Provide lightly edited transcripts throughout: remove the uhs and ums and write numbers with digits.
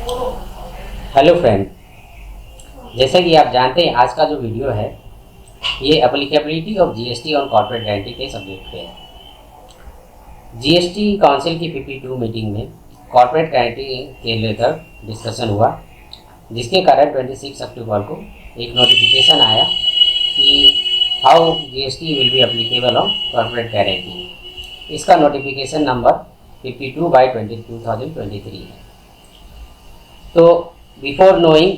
Hello friend, जैसे कि आप जानते हैं आज का जो वीडियो है ये applicability of GST on corporate guarantee के सब्जेक्ट पे है। जीएसटी काउंसिल की 52 मीटिंग में कॉर्पोरेट गारंटी के लेकर डिस्कशन हुआ, जिसके कारण 26 अक्टूबर को एक नोटिफिकेशन आया कि how GST will be applicable on corporate guarantee. इसका नोटिफिकेशन नंबर 52/2023 है। तो before knowing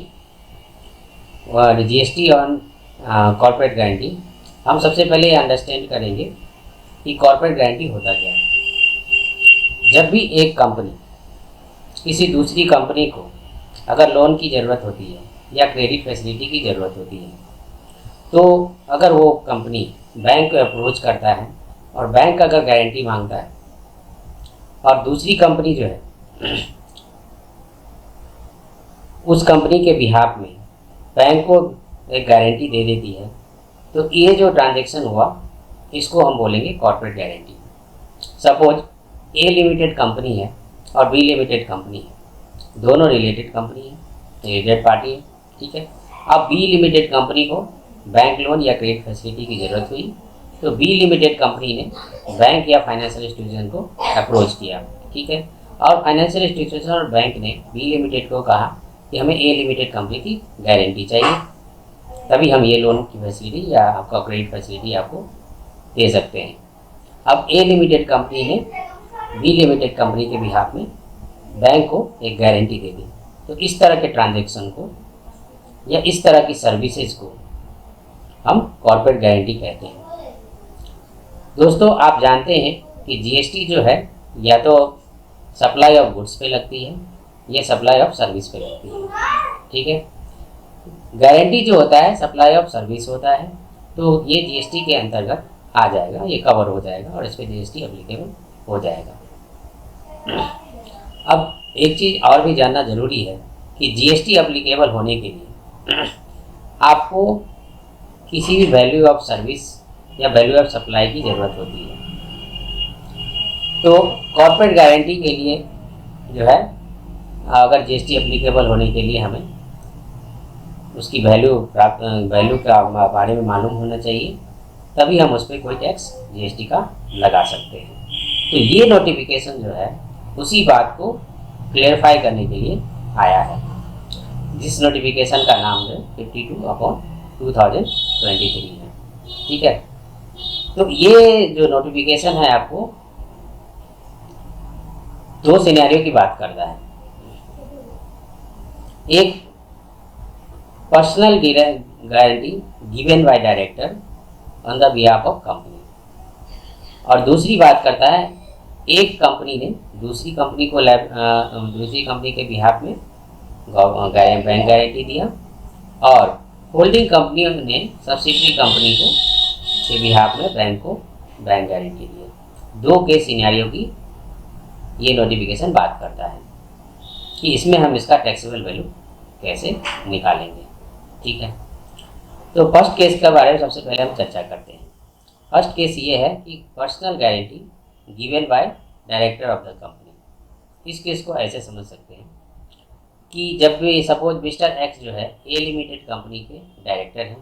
GST on corporate guarantee, हम सबसे पहले अंडरस्टैंड करेंगे कि कॉर्पोरेट गारंटी होता क्या है। जब भी एक कंपनी किसी दूसरी कंपनी को अगर लोन की ज़रूरत होती है या क्रेडिट फैसिलिटी की ज़रूरत होती है, तो अगर वो कंपनी बैंक को अप्रोच करता है और बैंक अगर गारंटी मांगता है और दूसरी कंपनी जो है उस कंपनी के बिहाफ में बैंक को एक गारंटी दे देती है, तो ये जो ट्रांजैक्शन हुआ इसको हम बोलेंगे कॉर्पोरेट गारंटी। सपोज ए लिमिटेड कंपनी है और बी लिमिटेड कंपनी है, दोनों रिलेटेड कंपनी है, रिलेटेड पार्टी है, ठीक है। अब बी लिमिटेड कंपनी को बैंक लोन या क्रेडिट फैसिलिटी की ज़रूरत हुई, तो बी लिमिटेड कंपनी ने बैंक या फाइनेंशियल इंस्टीट्यूशन को अप्रोच किया, ठीक है। और फाइनेंशियल इंस्टीट्यूशन और बैंक ने बी लिमिटेड को कहा कि हमें ए लिमिटेड कंपनी की गारंटी चाहिए, तभी हम ये लोन की फैसिलिटी या आपका क्रेडिट फैसिलिटी आपको दे सकते हैं। अब ए लिमिटेड कंपनी ने बी लिमिटेड कंपनी के बिहाफ में बैंक को एक गारंटी दे दी। तो इस तरह के ट्रांजैक्शन को या इस तरह की सर्विसेज को हम कॉर्पोरेट गारंटी कहते हैं। दोस्तों, आप जानते हैं कि जीएसटी जो है या तो सप्लाई ऑफ गुड्स पे लगती है या सप्लाई ऑफ सर्विस पे लगती है, ठीक है। गारंटी जो होता है सप्लाई ऑफ सर्विस होता है, तो ये जीएसटी के अंतर्गत आ जाएगा, ये कवर हो जाएगा और इस पर जीएसटी एप्लीकेबल हो जाएगा। अब एक चीज़ और भी जानना ज़रूरी है कि जीएसटी एप्लीकेबल होने के लिए आपको किसी भी वैल्यू ऑफ सर्विस या वैल्यू ऑफ सप्लाई की ज़रूरत होती है। तो कॉर्पोरेट गारंटी के लिए जो है अगर जीएसटी एप्लीकेबल होने के लिए हमें उसकी वैल्यू का बारे में मालूम होना चाहिए, तभी हम उस पर कोई टैक्स जीएसटी का लगा सकते हैं। तो ये नोटिफिकेशन जो है उसी बात को क्लेरिफाई करने के लिए आया है, जिस नोटिफिकेशन का नाम है 52/2023 है, ठीक है। तो ये जो नोटिफिकेशन है आपको दो सिनेरियो की बात करता है। एक personal guarantee given by director on the behalf of company, और दूसरी बात करता है एक कंपनी ने दूसरी कंपनी को दूसरी कंपनी के बिहाफ में बैंक गारंटी दिया और होल्डिंग कंपनी ने सब्सिडरी कंपनी को के बिहाफ में बैंक को बैंक गारंटी दिया। दो के सिनेरियो की ये नोटिफिकेशन बात करता है कि इसमें हम इसका टैक्सेबल वैल्यू कैसे निकालेंगे, ठीक है। तो फर्स्ट केस के बारे में सबसे पहले हम चर्चा करते हैं। फर्स्ट केस ये है कि personal guarantee given by director of the company. इस केस को ऐसे समझ सकते हैं कि जब भी सपोज मिस्टर एक्स जो है ए लिमिटेड कंपनी के डायरेक्टर हैं,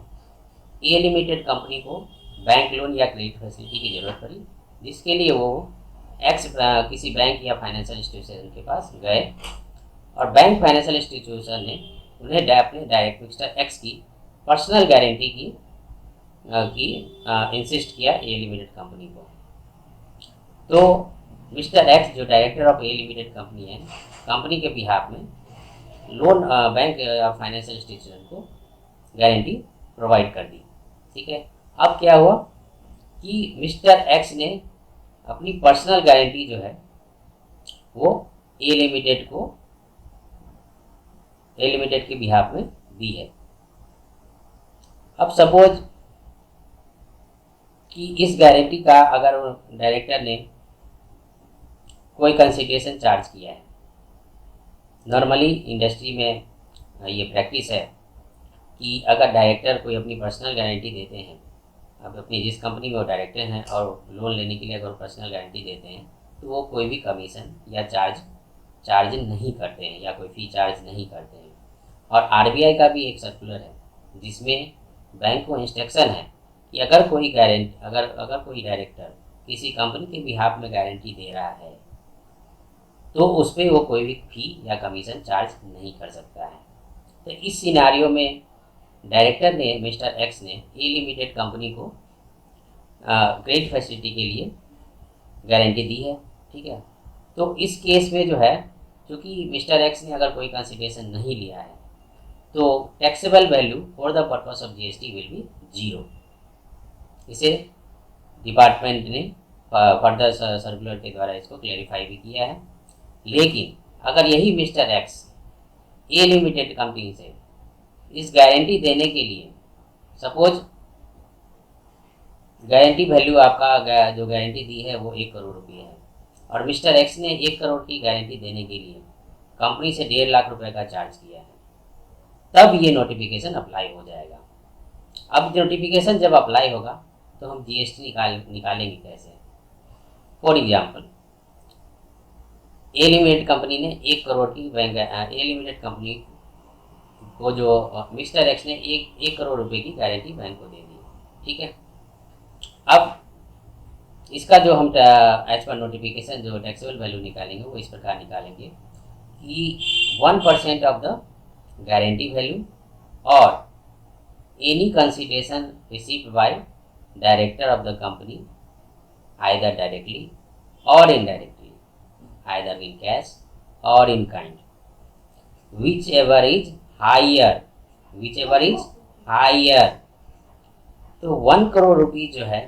ए लिमिटेड कंपनी को बैंक लोन या क्रेडिट फैसिलिटी की ज़रूरत पड़ी, जिसके लिए वो एक्स किसी बैंक या फाइनेंशियल इंस्टीट्यूशन के पास गए और बैंक फाइनेंशियल इंस्टीट्यूशन ने उन्हें अपने डायरेक्टर मिस्टर एक्स की पर्सनल गारंटी की इंसिस्ट किया ए लिमिटेड कंपनी को। तो मिस्टर एक्स जो director of A limited company है, कंपनी के बिहाफ में लोन बैंक या फाइनेंशियल इंस्टीट्यूशन को गारंटी प्रोवाइड कर दी, ठीक है। अब क्या हुआ कि मिस्टर एक्स ने अपनी पर्सनल गारंटी जो है वो ए लिमिटेड के बिहाफ में दी है। अब सपोज कि इस गारंटी का अगर डायरेक्टर ने कोई कंसिडरेशन चार्ज किया है, नॉर्मली इंडस्ट्री में ये प्रैक्टिस है कि अगर डायरेक्टर कोई अपनी पर्सनल गारंटी देते हैं, अब अपनी जिस कंपनी में वो डायरेक्टर हैं और लोन लेने के लिए अगर पर्सनल गारंटी देते हैं, तो वो कोई भी कमीशन या चार्ज चार्ज नहीं करते हैं या कोई फ़ी चार्ज नहीं करते हैं। और आरबीआई का भी एक सर्कुलर है जिसमें बैंक को इंस्ट्रक्शन है कि अगर कोई डायरेक्टर किसी कंपनी के बिहाफ में गारंटी दे रहा है तो उस पर वो कोई भी फ़ी या कमीशन चार्ज नहीं कर सकता है। तो इस सिनारियो में डायरेक्टर ने, मिस्टर एक्स ने, ए लिमिटेड कंपनी को क्रेडिट फैसिलिटी के लिए गारंटी दी है। ठीक है, तो इस केस में जो है, क्योंकि मिस्टर एक्स ने अगर कोई कंसिडरेशन नहीं लिया है तो taxable value for the purpose of GST will B 0। इसे डिपार्टमेंट ने फर्दर सर्कुलर के द्वारा इसको क्लेरिफाई भी किया है। लेकिन अगर यही मिस्टर एक्स ए लिमिटेड कंपनी से इस गारंटी देने के लिए, सपोज गारंटी वैल्यू आपका जो गारंटी दी है वो 1 करोड़ रुपये है और मिस्टर एक्स ने 1 करोड़ की गारंटी देने के लिए कंपनी से 1.5 लाख रुपए का चार्ज किया है, तब ये नोटिफिकेशन अप्लाई हो जाएगा। अब नोटिफिकेशन जब अप्लाई होगा तो हम जीएसटी निकालेंगे कैसे? For example, A limited company ने 1 करोड़ की ए लिमिटेड कंपनी को जो मिस्टर एक्स ने 1 करोड़ रुपए की गारंटी बैंक को दे दी। ठीक है, अब इसका जो हम एज पर नोटिफिकेशन जो टैक्सेबल वैल्यू निकालेंगे वो इस प्रकार निकालेंगे कि 1% ऑफ द गारंटी वैल्यू और any consideration received by director of the company either directly और इनडायरेक्टली, आइदर इन कैश और in kind, whichever is higher. तो 1 करोड़ रुपये जो है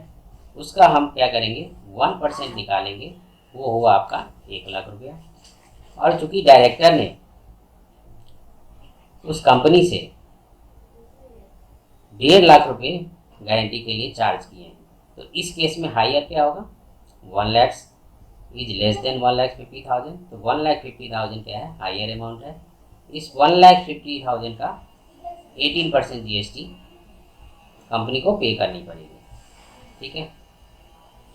उसका हम क्या करेंगे, 1% निकालेंगे, वो हुआ आपका 1 लाख रुपया। और चूंकि डायरेक्टर ने उस कंपनी से 1.5 लाख रुपए गारंटी के लिए चार्ज किए हैं, तो इस केस में हायर क्या होगा, 1 लाख इज लेस देन 1,50,000। तो 1,50,000 क्या है, हायर अमाउंट है। इस 1,50,000 का 18% जीएसटी कंपनी को पे करनी पड़ेगी। ठीक है,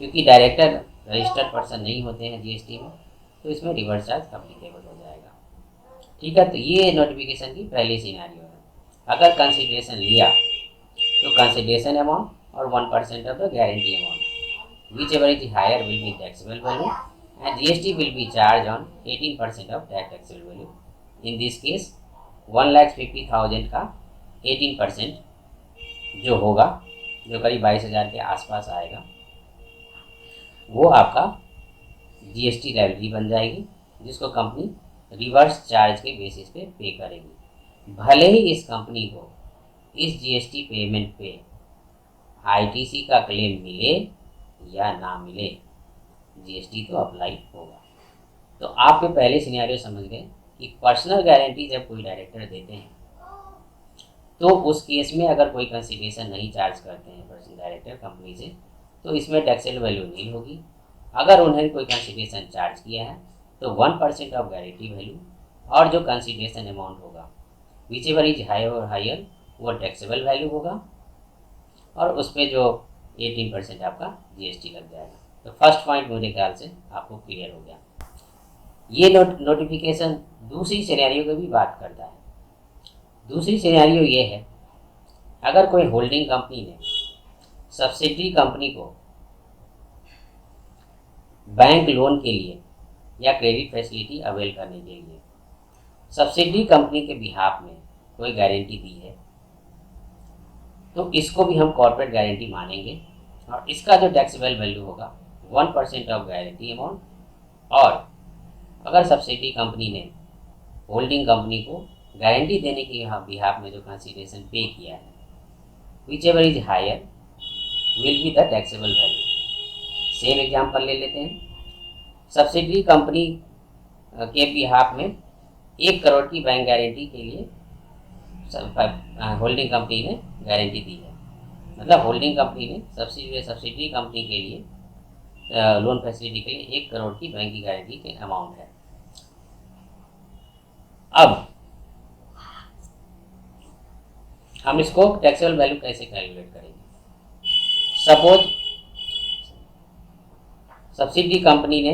क्योंकि डायरेक्टर रजिस्टर्ड पर्सन नहीं होते हैं जीएसटी में, तो इसमें रिवर्स चार्ज अप्लीकेबल हो जाएगा। ठीक है, तो ये नोटिफिकेशन की पहली सिनेरियो है। अगर कंसिडरेशन लिया तो कंसिडरेशन अमाउंट और 1% of the guarantee amount, whichever is higher will be taxable value and GST will be charge on 18% of that taxable value. In this case 1,50,000 का 18% जो होगा, जो करीब 22,000 के आसपास आएगा, वो आपका जीएसटी लायबिलिटी बन जाएगी, जिसको कंपनी रिवर्स चार्ज के बेसिस पे पे करेगी। भले ही इस कंपनी को इस जीएसटी पेमेंट पे आईटीसी का क्लेम मिले या ना मिले, जीएसटी तो अप्लाई होगा। तो आप ये पहले सिनेरियो समझ गए कि पर्सनल गारंटी जब कोई डायरेक्टर देते हैं तो उस केस में अगर कोई कंसिडरेशन नहीं चार्ज करते हैं पर्सनल डायरेक्टर कंपनी से, तो इसमें टैक्सेबल वैल्यू नहीं होगी। अगर उन्होंने कोई कंसिडरेशन चार्ज किया है तो 1% ऑफ गारंटी वैल्यू और जो कंसिडरेशन अमाउंट होगा, विच एवर इज हायर, वो टैक्सेबल वैल्यू होगा और उस पर जो 18% आपका जीएसटी लग जाएगा। तो फर्स्ट पॉइंट मेरे ख्याल से आपको क्लियर हो गया। ये नोटिफिकेशन दूसरी सिनेरियो की भी बात करता है। दूसरी सिनेरियो ये है, अगर कोई होल्डिंग कंपनी ने सब्सिडरी कंपनी को बैंक लोन के लिए या क्रेडिट फैसिलिटी अवेल करने के लिए सब्सिडरी कंपनी के बिहाफ में कोई गारंटी दी है, तो इसको भी हम कॉर्पोरेट गारंटी मानेंगे और इसका जो टैक्सेबल वैल्यू होगा 1% ऑफ गारंटी अमाउंट। और अगर सब्सिडरी कंपनी ने होल्डिंग कंपनी को गारंटी देने के बिहाफ में जो कंसिडरेशन पे किया है, whichever is higher will be the taxable value. Same example ले लेते हैं। सब्सिडरी कंपनी के बिहाफ में 1 करोड़ की बैंक गारंटी के लिए होल्डिंग कंपनी ने गारंटी दी है, मतलब होल्डिंग कंपनी ने सब्सिडरी कंपनी के लिए लोन फैसिलिटी के लिए 1 करोड़ की बैंक की गारंटी के अमाउंट है। अब हम इसको टैक्सेबल वैल्यू कैसे कैलकुलेट करेंगे? सपोज सब्सिडी कंपनी ने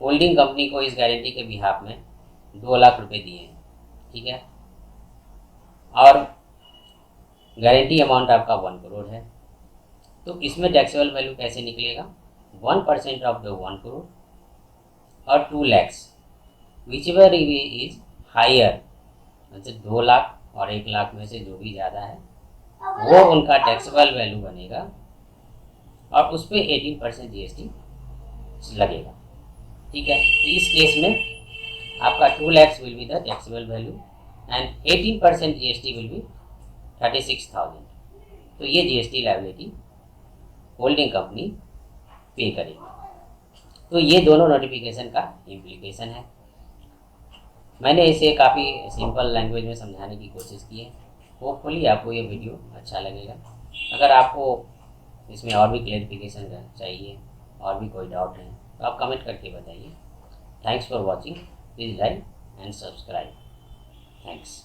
होल्डिंग कंपनी को इस गारंटी के बिहाफ में 2 लाख रुपए दिए हैं, ठीक है, और गारंटी अमाउंट आपका 1 करोड़ है। तो इसमें टैक्सेबल वैल्यू कैसे निकलेगा? 1% ऑफ द 1 करोड़ और 2 lakhs whichever is higher, मतलब 2 लाख और 1 लाख में से जो भी ज़्यादा है वो उनका टैक्सेबल वैल्यू बनेगा और उस पर 18% GST लगेगा, ठीक है। तो इस केस में आपका 2 lakhs will be the taxable value and 18% GST will be 36,000। तो ये GST लायबिलिटी होल्डिंग कंपनी पे करेगी। तो ये दोनों नोटिफिकेशन का इम्प्लीकेशन है। मैंने इसे काफ़ी सिंपल लैंग्वेज में समझाने की कोशिश की है। होपफुली आपको ये वीडियो अच्छा लगेगा। अगर आपको इसमें और भी क्लेरिफिकेशन चाहिए और भी कोई डाउट है तो आप कमेंट करके बताइए। Thanks for watching, please like and subscribe. Thanks.